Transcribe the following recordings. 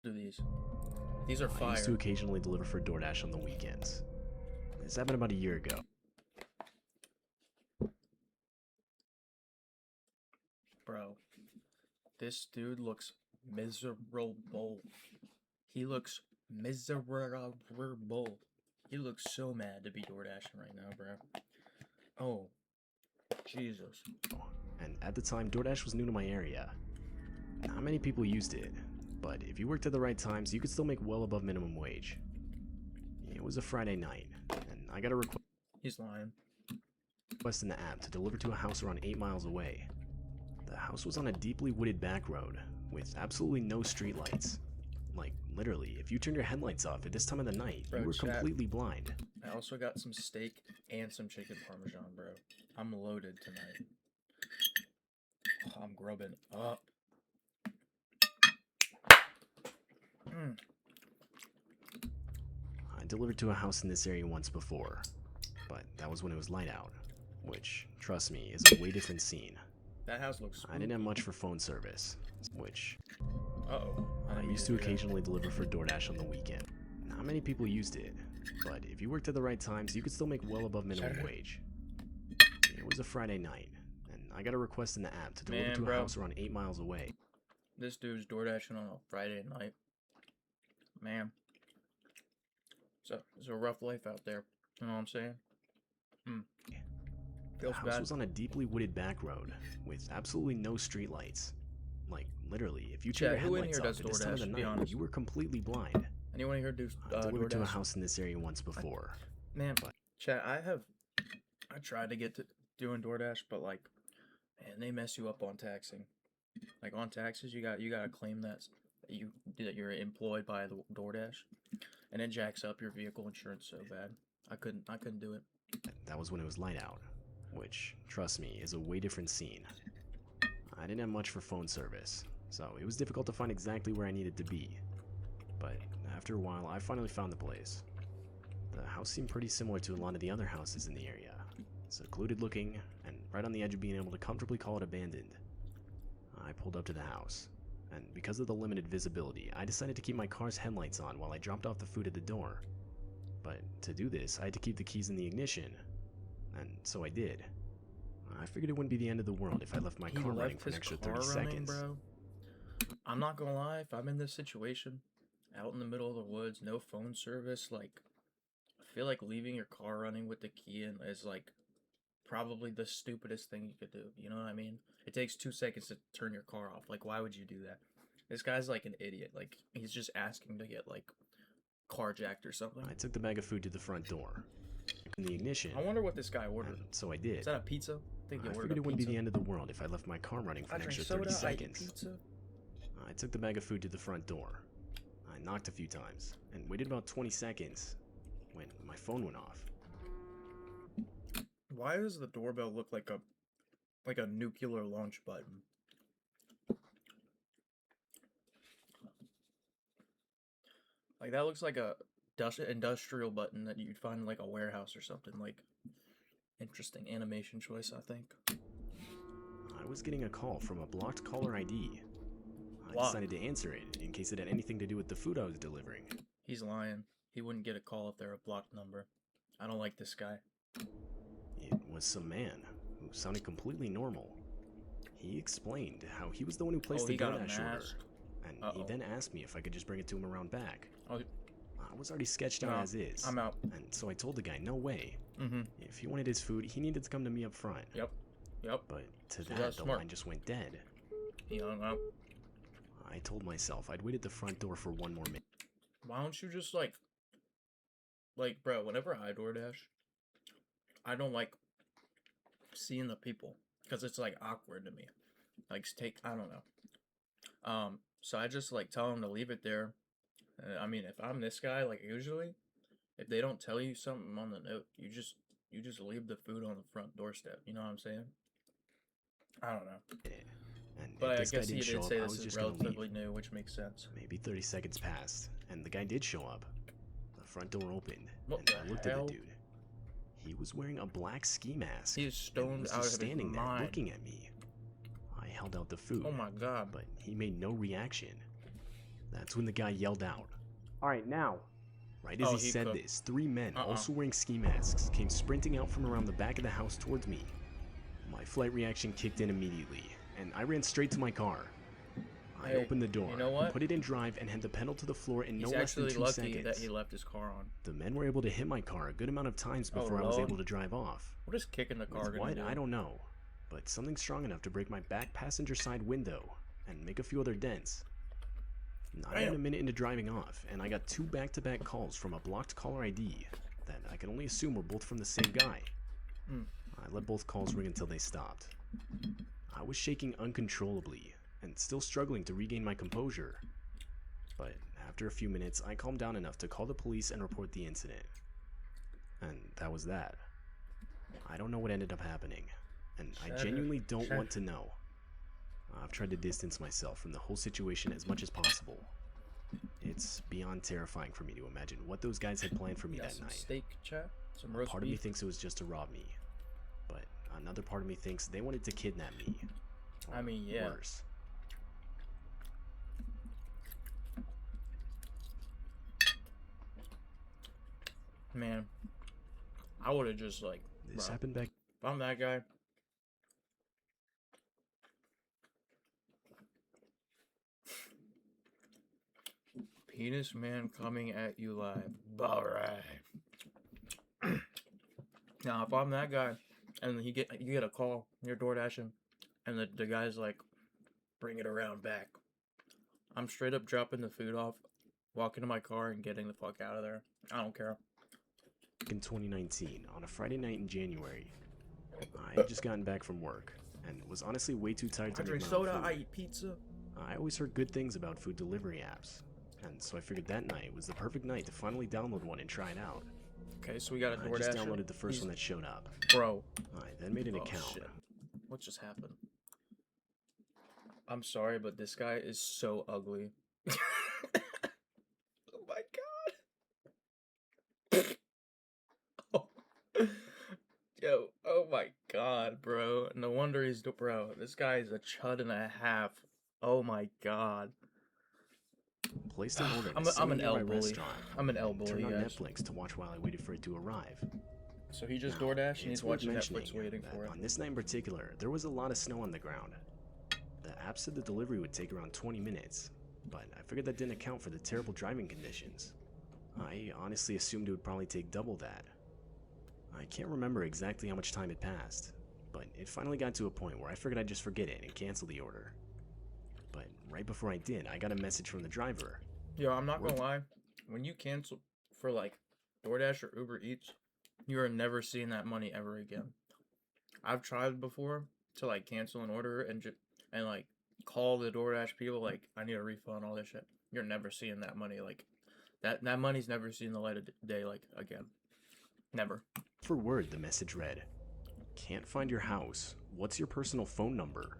Do these. These are I used to fire. occasionally deliver for DoorDash on the weekends. This happened about a year ago. Bro, this dude looks miserable. He looks miserable. He looks so mad to be door dashing right now, bro. Oh, Jesus. And at the time, DoorDash was new to my area. Not many people used it, but if you worked at the right times, you could still make well above minimum wage. It was a Friday night, and I got a He's lying. request in the app to deliver to a house around 8 miles away. The house was on a deeply wooded back road with absolutely no streetlights. Like, literally, if you turned your headlights off at this time of the night, Bro, you were chat. completely blind. I also got some steak and some chicken parmesan, bro. I'm loaded tonight. Oh, I'm grubbing up. I delivered to a house in this area once before, but that was when it was light out, which, trust me, is a way different scene. That house looks spooky. I didn't have much for phone service, which Uh-oh. I used to occasionally deliver for DoorDash on the weekend. Not many people used it, but if you worked at the right times, you could still make well above minimum wage. It was a Friday night, and I got a request in the app to deliver to a house around 8 miles away. This dude's door dashing on a Friday night. Man. It's a rough life out there. You know what I'm saying? The house was on a deeply wooded back road with absolutely no streetlights. Like, literally, if you turned your headlights off at this time of the night, you were completely blind. Anyone here do I delivered to a house in this area once before. Chat, I tried to get to doing DoorDash, but like, man, they mess you up on taxing. Like on taxes, you gotta claim that you're employed by the DoorDash, and it jacks up your vehicle insurance so bad. I couldn't do it. That was when it was light out, which, trust me, is a way different scene. I didn't have much for phone service, so it was difficult to find exactly where I needed to be. But after a while, I finally found the place. The house seemed pretty similar to a lot of the other houses in the area. Secluded looking, and right on the edge of being able to comfortably call it abandoned. I pulled up to the house, and because of the limited visibility, I decided to keep my car's headlights on while I dropped off the food at the door. But to do this, I had to keep the keys in the ignition, and so I did. I figured it wouldn't be the end of the world if I left my car running for an extra 30 seconds. Bro. I'm not gonna lie, if I'm in this situation, out in the middle of the woods, no phone service, like, I feel like leaving your car running with the key in is, like, probably the stupidest thing you could do. You know what I mean? It takes 2 seconds to turn your car off. Like, why would you do that? This guy's like an idiot. Like, he's just asking to get, like, carjacked or something. I took the bag of food to the front door. In the ignition. I wonder what this guy ordered. So I did. Is that a pizza? I figured it wouldn't be the end of the world if I left my car running for an extra 30 seconds. I took the bag of food to the front door. I knocked a few times and waited about 20 seconds when my phone went off. Why does the doorbell look like a nuclear launch button? Like that looks like a industrial button that you'd find in like a warehouse or something. Like, interesting animation choice, I think. I was getting a call from a blocked caller ID. I decided to answer it in case it had anything to do with the food I was delivering. He's lying. He wouldn't get a call if they're a blocked number. I don't like this guy. It was some man who sounded completely normal. He explained how he was the one who placed the DoorDash order, and he then asked me if I could just bring it to him around back. I was already sketched out as is. I'm out. And so I told the guy, no way. If he wanted his food, he needed to come to me up front. Yep. But to that, the line just went dead. He hung up. I told myself I'd wait at the front door for one more minute. Why don't you just like, bro, whenever I DoorDash, I don't like seeing the people because it's like awkward to me. Like, I don't know. So I just like tell them to leave it there. I mean, if I'm this guy, like usually, if they don't tell you something on the note, you just leave the food on the front doorstep. You know what I'm saying? I don't know. But I guess he did say this is relatively new, which makes sense. Maybe 30 seconds passed, and the guy did show up. The front door opened, and I looked at the dude. He was wearing a black ski mask. He is stoned out of his mind. Standing there looking at me. I held out the food. Oh my god. But he made no reaction. That's when the guy yelled out, "Alright, now." Right as Oh, he he said cooked. this, 3 men, also wearing ski masks, came sprinting out from around the back of the house towards me. My flight reaction kicked in immediately, and I ran straight to my car. I Hey, opened the door, you know what? put it in drive, and had the pedal to the floor in He's no less than actually 2 lucky seconds. that he left his car on. The men were able to hit my car a good amount of times Oh, before I was Lord. able to drive off. What is kicking the car With gonna what? do? I don't know. But something strong enough to break my back passenger side window and make a few other dents. Not even a minute into driving off, and I got 2 back-to-back calls from a blocked caller ID that I can only assume were both from the same guy. I let both calls ring until they stopped. I was shaking uncontrollably and still struggling to regain my composure. But after a few minutes, I calmed down enough to call the police and report the incident. And that was that. I don't know what ended up happening, and I genuinely don't want to know. I've tried to distance myself from the whole situation as much as possible. It's beyond terrifying for me to imagine what those guys had planned for me that night. Steak, chat? Some roast Part of me beef? thinks it was just to rob me, but another part of me thinks they wanted to kidnap me. I mean, yeah. Worse. Man, I would have just like. This Bro, happened back. if I'm that guy. Penis man coming at you live. Alright. Now, if I'm that guy, and you get a call, you're door dashing, and the guy's like, bring it around back. I'm straight up dropping the food off, walking to my car, and getting the fuck out of there. I don't care. In 2019, on a Friday night in January, I had just gotten back from work and was honestly way too tired to I make drink my own soda, food. I eat pizza. I always heard good things about food delivery apps, and so I figured that night was the perfect night to finally download one and try it out. Okay, so we got a I just DoorDash. downloaded the first one that showed up. Bro. I then made an Oh, account. shit. What just happened? I'm sorry, but this guy is so ugly. Oh my god. Oh. Yo, oh my god, bro. No wonder he's bro. This guy is a chud and a half. Oh my god. Placed an order. I'm an L bully. Restaurant. I'm an L bully. Turned on Guys. Netflix to watch while I waited for it to arrive. So he just Now, DoorDash and it's he's worth watching mentioning Netflix waiting that for it. on this night in particular, there was a lot of snow on the ground. The app said the delivery would take around 20 minutes, but I figured that didn't account for the terrible driving conditions. I honestly assumed it would probably take double that. I can't remember exactly how much time had passed, but it finally got to a point where I figured I'd just forget it and cancel the order. But right before I did, I got a message from the driver. Yo, I'm not gonna lie. When you cancel for like DoorDash or Uber Eats, you are never seeing that money ever again. I've tried before to like cancel an order and like call the DoorDash people like I need a refund, all this shit. You're never seeing that money like that money's never seen the light of day like again. Never. For word, the message read, "Can't find your house. What's your personal phone number?"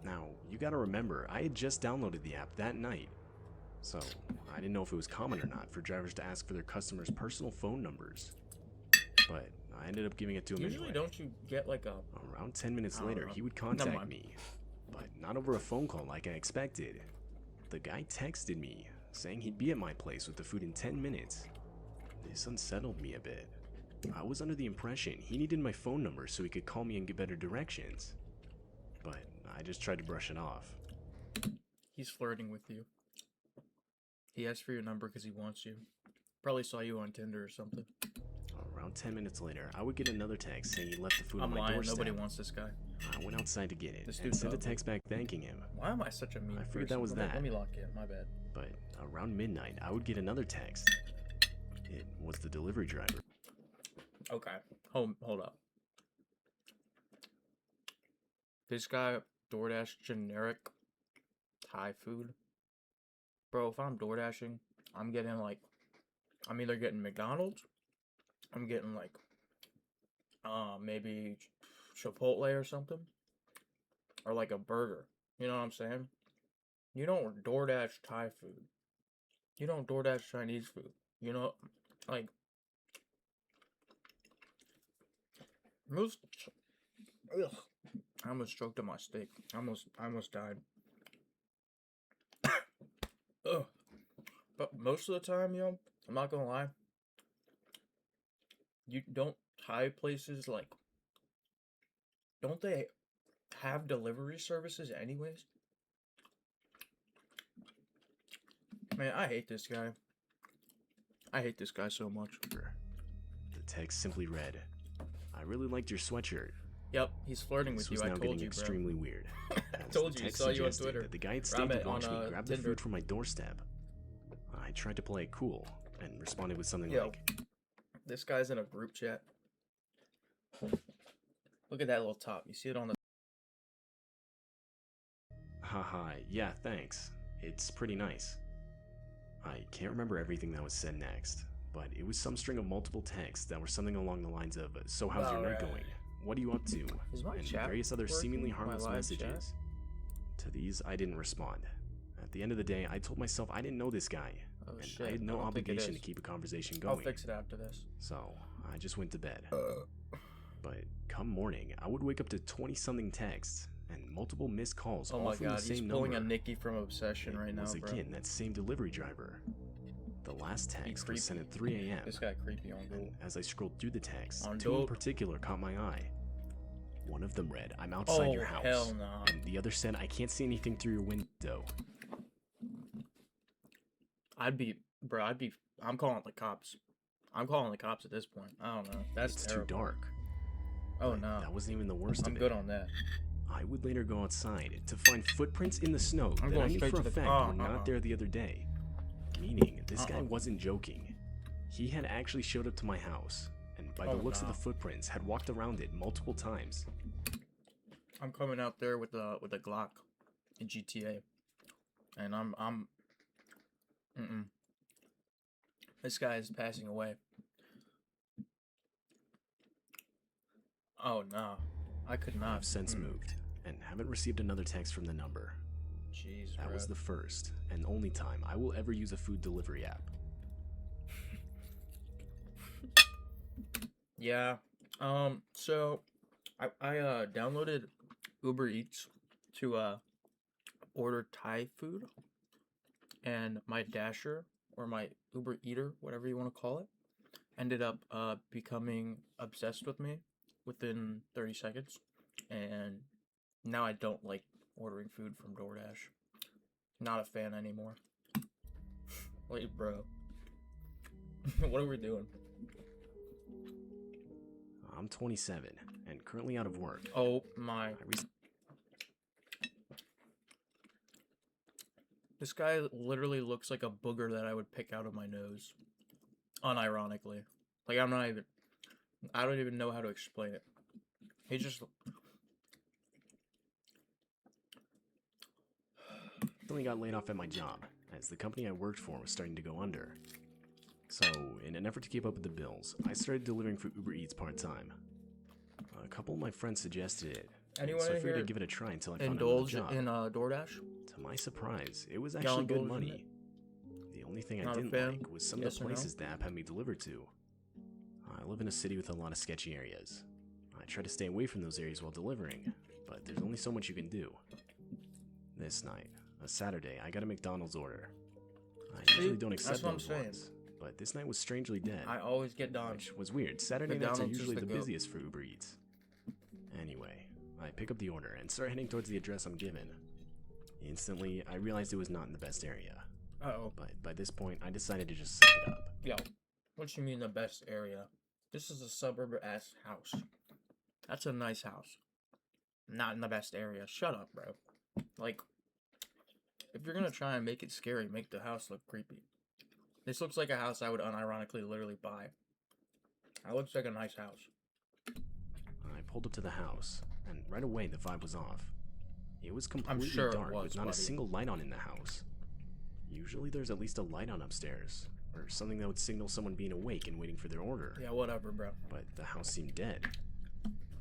Now, you gotta remember, I had just downloaded the app that night, so I didn't know if it was common or not for drivers to ask for their customers' personal phone numbers. But I ended up giving it to him Usually, anyway. don't you get like a... Around 10 minutes I don't later, know. he would Never contact mind. me, but not over a phone call like I expected. The guy texted me, saying he'd be at my place with the food in 10 minutes. This unsettled me a bit. I was under the impression he needed my phone number so he could call me and get better directions. But I just tried to brush it off. He's flirting with you. He asked for your number because he wants you. Probably saw you on Tinder or something. Around 10 minutes later, I would get another text saying he left the food on I'm my lying. doorstep. Nobody wants this guy. I went outside to get it This and dude's sent a ugly. text back thanking him. Why am I such a mean I person? figured that was that. Let me lock in. My bad. But around midnight, I would get another text. It was the delivery driver. Okay. Hold up. This guy DoorDash generic Thai food. Bro, if I'm DoorDashing, I'm getting like I'm either getting McDonald's, I'm getting like maybe Chipotle or something. Or like a burger. You know what I'm saying? You don't DoorDash Thai food. You don't DoorDash Chinese food. You know, like most. Ugh. I almost choked on my steak. I almost died. Ugh. But most of the time, yo, I'm not gonna lie. You don't Thai places like, don't they have delivery services anyways? Man, I hate this guy. I hate this guy so much. The text simply read, "I really liked your sweatshirt." Yep, he's flirting with This was you. I now told getting you, bro. extremely weird. I told you. He saw you on Twitter. That the guy had stayed to watch me grab the Tinder. food from my doorstep. I tried to play it cool and responded with something Yo, like, this guy's in a group chat. Look at that little top. You see it on the... "Haha, yeah, thanks. It's pretty nice." I can't remember everything that was said next, but it was some string of multiple texts that were something along the lines of, "So how's your night going? What are you up to?" Is my and chat various other working? seemingly My harmless live messages. To these, I didn't respond. At the end of the day, I told myself I didn't know this guy, Oh, and shit. I had no I don't think it obligation to is. keep a conversation I'll going. fix it after this. So, I just went to bed. But come morning, I would wake up to 20-something texts and multiple missed calls, Oh all my from god, the same he's pulling number. a Nikki from Obsession right now, was bro. again that same delivery driver. The last text was sent at 3 a.m. This guy creepy on and Google. as I scrolled through the texts, On two in Dope. particular caught my eye. One of them read, "I'm outside your house." Hell no. And the other said, "I can't see anything through your window." I'm calling the cops. I'm calling the cops at this point. I don't know. That's It's terrible. too dark. Oh But no. that wasn't even the worst I'm of good it. on that. I would later go outside to find footprints in the snow I'm that going I knew straight for a to the- fact were not there the other day. Meaning, this guy wasn't joking. He had actually showed up to my house, and by the looks of the footprints, had walked around it multiple times. I'm coming out there with a Glock in GTA, and I'm This guy is passing away. Oh no, I could not. I've since moved, and haven't received another text from the number. Jeez, That bro. was the first and only time I will ever use a food delivery app. Yeah. So I downloaded Uber Eats to order Thai food, and my Dasher or my Uber Eater, whatever you want to call it, ended up becoming obsessed with me within 30 seconds, and now I don't like ordering food from DoorDash. Not a fan anymore. Wait, bro. What are we doing? I'm 27 and currently out of work. Oh my. This guy literally looks like a booger that I would pick out of my nose. Unironically. Like, I don't even know how to explain it. He just... Recently got laid off at my job, as the company I worked for was starting to go under. So, in an effort to keep up with the bills, I started delivering for Uber Eats part-time. A couple of my friends suggested it, Anyone so I in figured here I'd give it a try until I found another indulge job. in DoorDash? To my surprise, it was actually good indulge in money. The only thing I Not a didn't fan? like was some Yes of or the no? places the app had me delivered to. I live in a city with a lot of sketchy areas. I try to stay away from those areas while delivering, but there's only so much you can do. This night, a Saturday, I got a McDonald's order. I usually don't accept what I'm those saying. ones, but this night was strangely dead, I always get done. which was weird. Saturday nights are McDonald's is usually the the goat. busiest for Uber Eats. Anyway, I pick up the order and start heading towards the address I'm given. Instantly, I realized it was not in the best area. Uh-oh. But by this point, I decided to just suck it up. Yo, what you mean the best area? This is a suburb-ass house. That's a nice house. Not in the best area. Shut up, bro. Like, if you're gonna try and make it scary, make the house look creepy. This looks like a house I would unironically literally buy. That looks like a nice house. I pulled up to the house, and right away the vibe was off. It was completely sure it dark was, with not a buddy. single light on in the house. Usually there's at least a light on upstairs, or something that would signal someone being awake and waiting for their order. Yeah, whatever, bro. But the house seemed dead.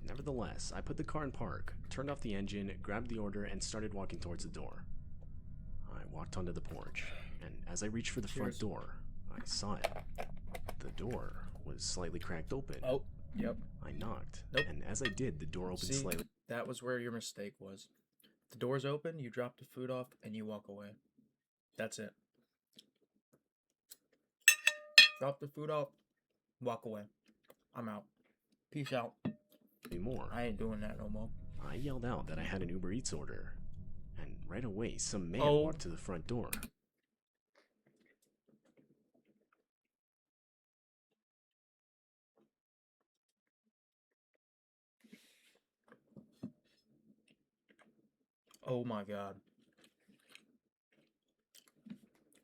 Nevertheless, I put the car in park, turned off the engine, grabbed the order, and started walking towards the door. I walked onto the porch, and as I reached for the front door, I saw it. The door was slightly cracked open. Oh, yep. I knocked, Nope. and as I did, the door opened See, slightly. that was where your mistake was. The door's open, you drop the food off, and you walk away. That's it. Drop the food off. Walk away. I'm out. Peace out. More. I ain't doing that no more. I yelled out that I had an Uber Eats order, and right away, some man Oh. walked to the front door. Oh my god.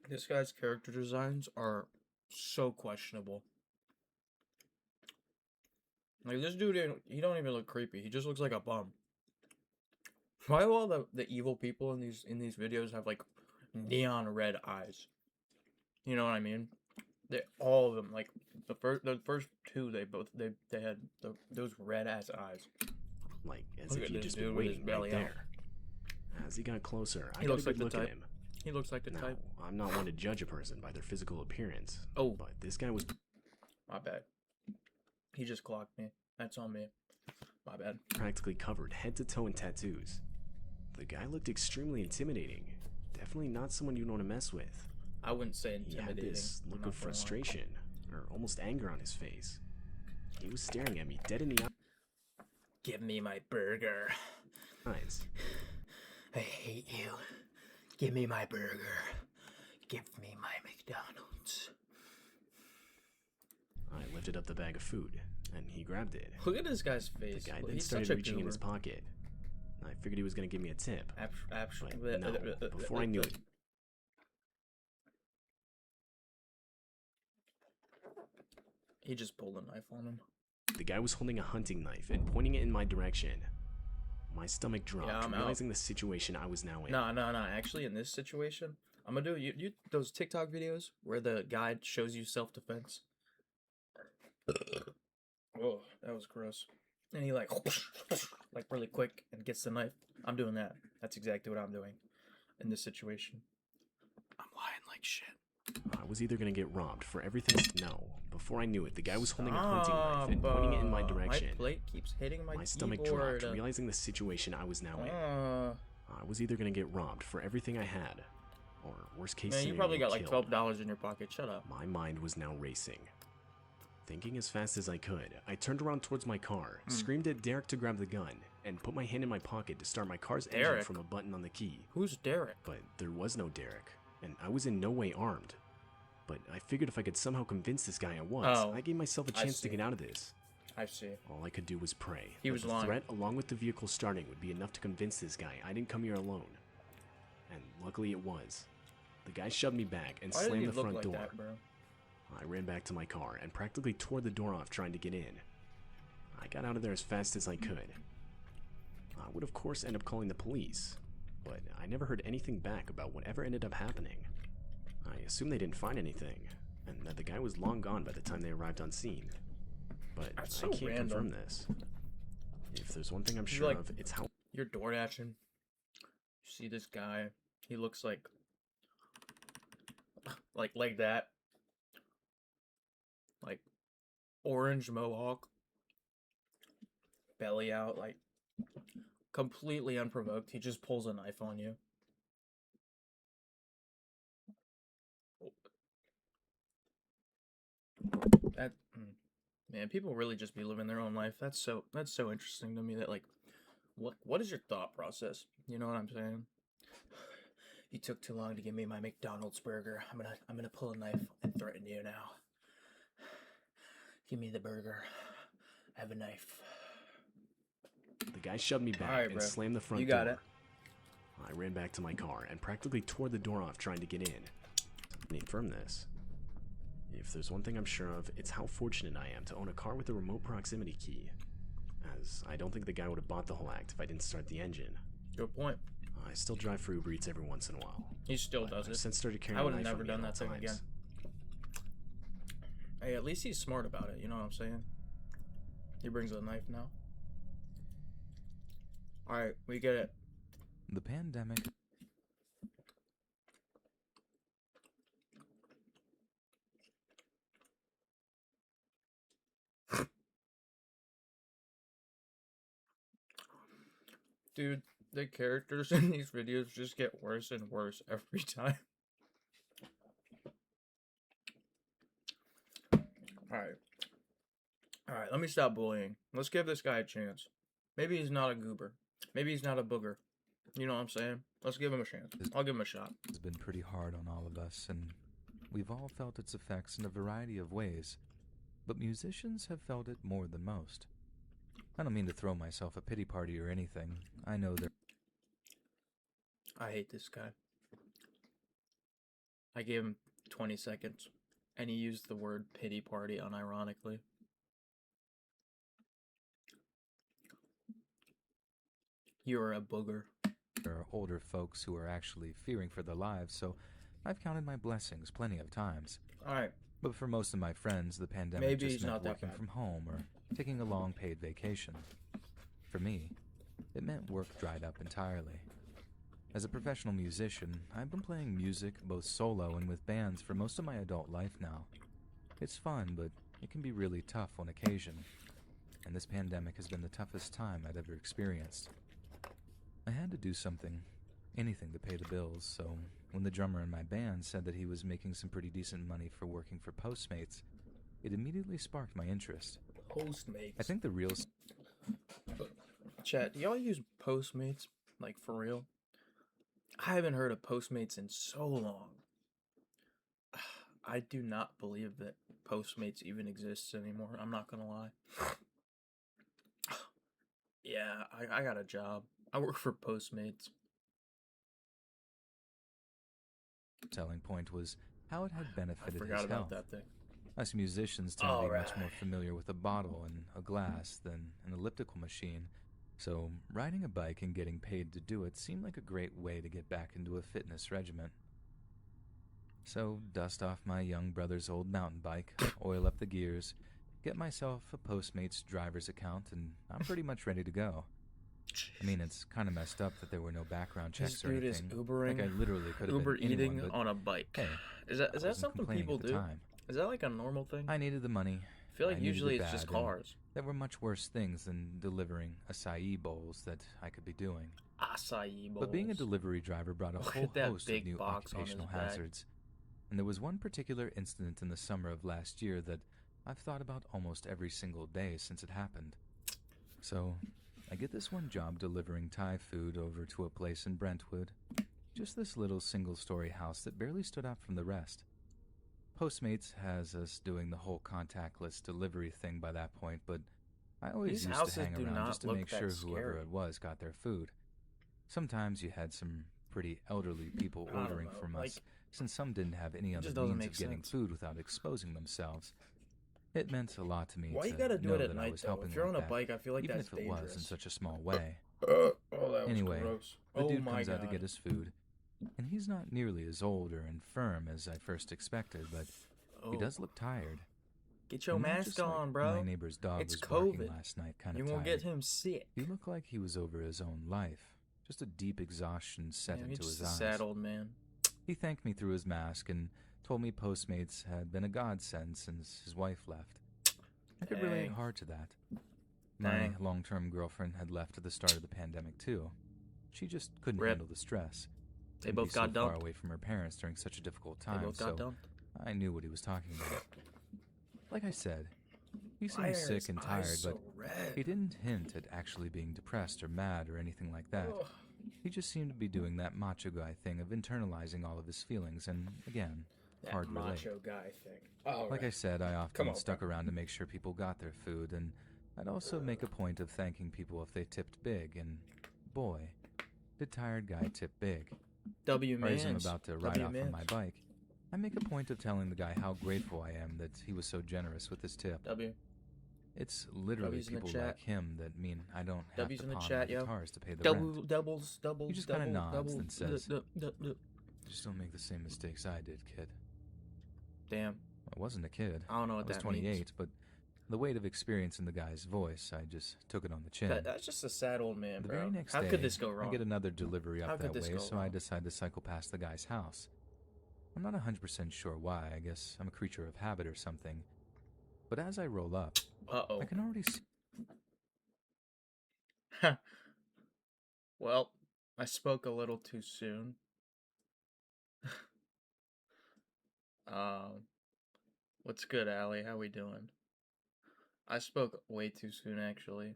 This guy's character designs are so questionable. Like, this dude, he don't even look creepy. He just looks like a bum. Why do all the evil people in these videos have, like, neon red eyes? You know what I mean? All of them, like, the first two, they had those red ass eyes. Like, as Look if at he'd this just dude been with his waiting right belly out. there. As he got closer, I He got a looks like good the look at type. him. He looks like the Now, type. I'm not one to judge a person by their physical appearance. Oh. But this guy was My bad. He just clocked me. That's on me. My bad. practically covered head to toe in tattoos. The guy looked extremely intimidating. Definitely not someone you'd want to mess with. I wouldn't say He intimidating. had this I'm look not of gonna lie. frustration, or almost anger on his face. He was staring at me dead in the Give me my burger. eyes. I hate you. Give me my burger. Give me my McDonald's. I lifted up the bag of food, and he grabbed it. Look at this guy's The face. guy then He's started such a reaching in his goober. pocket. I figured he was going to give me a tip. Actually, But no, before I knew it, he just pulled a knife on him. the guy was holding a hunting knife and pointing it in my direction. My stomach dropped, I'm out. realizing the situation I was now in. No. Actually, in this situation, I'm gonna do you those TikTok videos where the guy shows you self-defense. Oh, that was gross. And he like really quick and gets the knife. I'm doing that. That's exactly what I'm doing in this situation. I'm lying like shit. I was either going to get robbed for everything. No. Before I knew it, the guy was holding a hunting knife and pointing it in my direction. My plate keeps hitting my stomach keyboard. dropped, realizing the situation I was now in. I was either going to get robbed for everything I had, or worst case Man, scenario, you probably got like killed. $12 in your pocket. Shut up. My mind was now racing. Thinking as fast as I could, I turned around towards my car, screamed at Derek to grab the gun, and put my hand in my pocket to start my car's engine Derek? from a button on the key. Who's Derek? But there was no Derek, and I was in no way armed. But I figured if I could somehow convince this guy I was, Oh, I gave myself a I chance to see. get out of this. I see. All I could do was pray. He that was the lying. threat, along with the vehicle starting, would be enough to convince this guy I didn't come here alone. And luckily it was. The guy shoved me back and Why did he slammed the look front like door. that, bro? I ran back to my car and practically tore the door off trying to get in. I got out of there as fast as I could. I would of course end up calling the police, but I never heard anything back about whatever ended up happening. I assumed they didn't find anything, and that the guy was long gone by the time they arrived on scene. But That's I so can't random. confirm this. If there's one thing I'm You're sure like- of, it's how You're DoorDashing. You see this guy. He looks like that. Like orange mohawk. Belly out, like completely unprovoked. He just pulls a knife on you. That man, people really just be living their own life. That's so interesting to me. That like, what is your thought process? You know what I'm saying? You took too long to give me my McDonald's burger. I'm gonna pull a knife and threaten you now. Give me the burger. I have a knife. the guy shoved me back Alright, and bro. slammed the front You door. got it. I ran back to my car and practically tore the door off trying to get in. I can confirm this. If there's one thing I'm sure of, it's how fortunate I am to own a car with a remote proximity key. As I don't think the guy would have bought the whole act if I didn't start the engine. Good point. I still drive for Uber Eats every once in a while. He still But does I've it. since started carrying I a would have knife never with me done at that all thing again. times. Hey, at least he's smart about it. You know what I'm saying? He brings a knife now. All right, we get it. The pandemic. Dude, the characters in these videos just get worse and worse every time. Alright. Alright, let me stop bullying. Let's give this guy a chance. Maybe he's not a goober. Maybe he's not a booger. You know what I'm saying? Let's give him a chance. I'll give him a shot. It's been pretty hard on all of us, and we've all felt its effects in a variety of ways, but musicians have felt it more than most. I don't mean to throw myself a pity party or anything. I know there. I hate this guy. I gave him 20 seconds, and he used the word pity party unironically. You're a booger. There are older folks who are actually fearing for their lives, so I've counted my blessings plenty of times. Alright. But for most of my friends, the pandemic Maybe just he's meant not that working bad. from home or taking a long paid vacation. For me, it meant work dried up entirely. As a professional musician, I've been playing music both solo and with bands for most of my adult life now. It's fun, but it can be really tough on occasion, and this pandemic has been the toughest time I'd ever experienced. I had to do something, anything to pay the bills, so when the drummer in my band said that he was making some pretty decent money for working for Postmates, it immediately sparked my interest. Postmates. I think the real... Chat, do y'all use Postmates? Like, for real? I haven't heard of Postmates in so long. I do not believe that Postmates even exists anymore. I'm not gonna lie. Yeah, I got a job. I work for Postmates. selling point was how it had I benefited forgot his about health. that thing. Us musicians tend to be much more Alright. familiar with a bottle and a glass than an elliptical machine, so riding a bike and getting paid to do it seemed like a great way to get back into a fitness regimen. So, dust off my young brother's old mountain bike, oil up the gears, get myself a Postmates driver's account, and I'm pretty much ready to go. I mean, it's kind of messed up that there were no background This checks or dude is anything. Ubering, Like I literally could have Uber been anyone, eating but on a bike. hey, Is I that wasn't something complaining people at the do? time. Is that like a normal thing? I needed the money. I feel like I needed usually it it's just bad, and cars. there were much worse things than delivering acai bowls that I could be doing. Acai bowls. But being a delivery driver brought a Look whole at that host of big new box on his occupational back. hazards. And there was one particular incident in the summer of last year that I've thought about almost every single day since it happened. So, I get this one job delivering Thai food over to a place in Brentwood. Just this little single-story house that barely stood out from the rest. Postmates has us doing the whole contactless delivery thing by that point, but I always These used to houses hang do around not just to look make that sure whoever scary. it was got their food. Sometimes you had some pretty elderly people I don't ordering know, from like, us, since some didn't have any it other just doesn't means make of getting sense. food without exposing themselves. It meant a lot to me Why to you gotta do know it at that I night was though? helping If you're like on a that, bike, I feel like even that's if it was in dangerous. such a small way. Oh, that was Anyway, gross. the Oh dude my comes out to God. get his food, and he's not nearly as old or infirm as I first expected, but he Oh. does look tired. Get your And not mask just like on, bro. my neighbor's dog It's was barking COVID. last night, kind You of won't tired. get him sick. He looked like he was over his own life. Just a deep exhaustion set Damn, he's into just his a eyes. sad old man. He thanked me through his mask and told me Postmates had been a godsend since his wife left. I could relate Dang. hard to that. My Dang. long-term girlfriend had left at the start of the pandemic too. She just couldn't Rip. handle the stress. They Couldn't both be so got far dumped. away from her parents during such a difficult They time, both got so dumped. I knew what he was talking about. Like I said, he Why seemed are his sick and eyes tired, so but red? he didn't hint at actually being depressed or mad or anything like that. Ugh. He just seemed to be doing that macho guy thing of internalizing all of his feelings, and again, That hard to relate. macho guy thing. Oh, Like I said, I Come often on, stuck bro. around to make sure people got their food, and I'd also make a point of thanking people if they tipped big, and boy, did tired guy tip big. W Or as I'm Mans. about to ride off on Mans. my bike, I make a point of telling the guy how grateful I am that he was so generous with his tip. W. It's literally W's in the people chat. like him that mean I don't have W's to in the pawn chat, my yo. guitars to pay the rent. Doubles. He just kinda nods double, and says, duh. Just don't make the same mistakes I did, kid. Damn. I wasn't a kid. I don't know I what was that 28, means. but the weight of experience in the guy's voice, I just took it on the chin. That's just a sad old man, The bro. very next How day, could this go I wrong? get another delivery How up could that this way, go so I wrong? decide to cycle past the guy's house. I'm not 100% sure why. I guess I'm a creature of habit or something. But as I roll up, Uh-oh. I can already see Well, I spoke a little too soon. What's good, Allie? How we doing? I spoke way too soon, actually.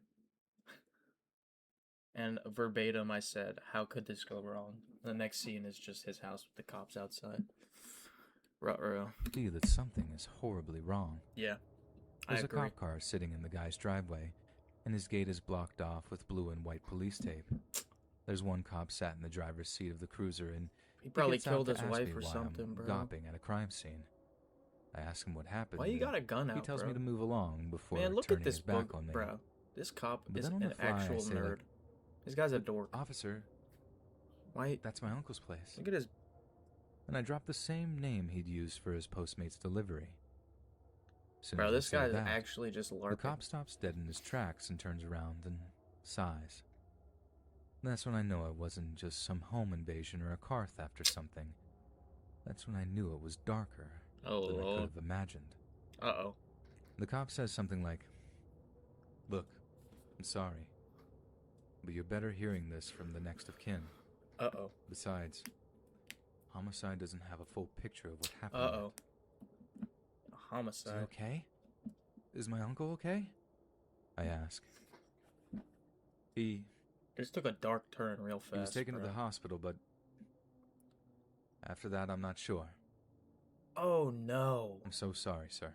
And verbatim, I said, "How could this go wrong?" The next scene is just his house with the cops outside. Ruh-roh. See that something is horribly wrong. Yeah, I There's a agree. cop car sitting in the guy's driveway, and his gate is blocked off with blue and white police tape. There's one cop sat in the driver's seat of the cruiser, and He probably gets out killed to his ask wife me or why something, I'm bro. gawping at a crime scene. I ask him what happened. Why you and got a gun out, He tells bro? me to move along before Man, look turning at this his back book, on me. bro. This cop But is then on the an fly, I actual say, nerd. like, This guy's a dork. Officer, Why? that's my uncle's place. Look at his. And I drop the same name he'd used for his Postmates delivery. Soon Bro, as I this say guy's that, actually just the LARPing. cop stops dead in his tracks and turns around and sighs. That's when I know it wasn't just some home invasion or a car theft or something. That's when I knew it was darker Oh, than I could Lord. have imagined. Uh-oh. The cop says something like, "Look, I'm sorry, but you're better hearing this from the next of kin. Uh-oh. Besides, homicide doesn't have a full picture of what happened Uh-oh. yet." A homicide. Is he okay? Is my uncle okay? I ask. He This took a dark turn real fast, was taken bro. to the hospital, but after that, I'm not sure. Oh, no. I'm so sorry, sir.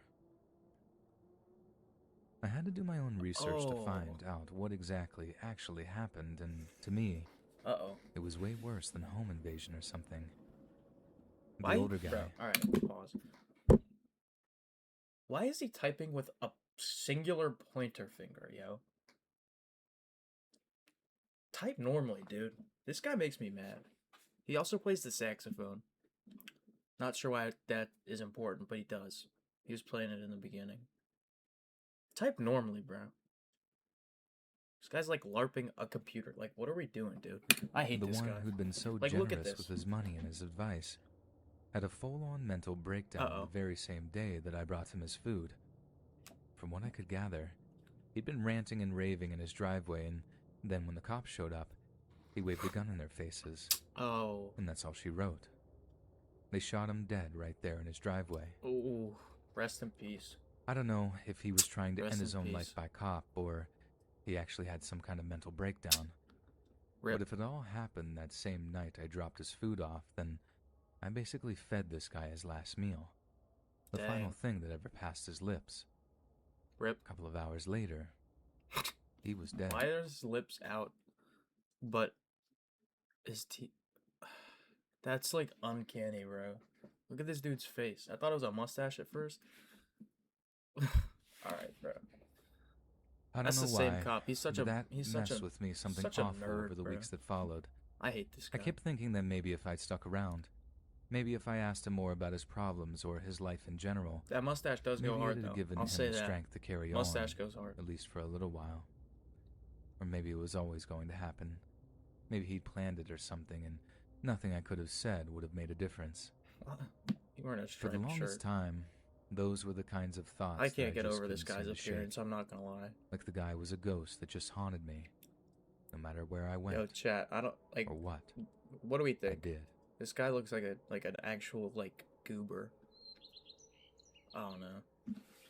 I had to do my own research to find out what exactly actually happened, and to me, Uh-oh. it was way worse than a home invasion or something. The Why? older guy, Bro, alright, pause. Why is he typing with a singular pointer finger, yo? Type normally, dude. This guy makes me mad. He also plays the saxophone. Not sure why that is important, but he does. He was playing it in the beginning. Type normally, bro. This guy's like LARPing a computer. Like, what are we doing, dude? I hate the this one guy. who'd been so Like, look at generous this. with his money and his advice, had a full-on mental breakdown Uh-oh. the very same day that I brought him his food. From what I could gather, he'd been ranting and raving in his driveway, and then when the cops showed up, he waved a gun in their faces, Oh. and that's all she wrote. They shot him dead right there in his driveway. Ooh. Rest in peace. I don't know if he was trying to Rest end in his own peace. life by cop, or he actually had some kind of mental breakdown. Rip. But if it all happened that same night I dropped his food off, then I basically fed this guy his last meal. The Dang. final thing that ever passed his lips. Rip. A couple of hours later, he was dead. Why are his lips out, but his teeth... That's, like, uncanny, bro. Look at this dude's face. I thought it was a mustache at first. Alright, bro. I don't That's know the why, same cop. He's such but a... that He's such messed a... with me something such a awful nerd, over the bro. weeks that followed. I hate this I guy. kept thinking that maybe if I'd stuck around, maybe if I asked him more about his problems or his life in general, That mustache does maybe go hard, it'd though. have given I'll him say the that. strength to carry Mustache on, goes hard. at least for a little while. Or maybe it was always going to happen. Maybe he'd planned it or something, and nothing I could have said would have made a difference. You weren't a For the striped longest shirt. time, those were the kinds of thoughts I can't that get just over this couldn't guy's seem to shake. appearance, I'm not gonna lie. Like the guy was a ghost that just haunted me, no matter where I went Yo, chat, I don't... Like, or what what do we I think? did. This guy looks like an actual, like, goober. I don't know.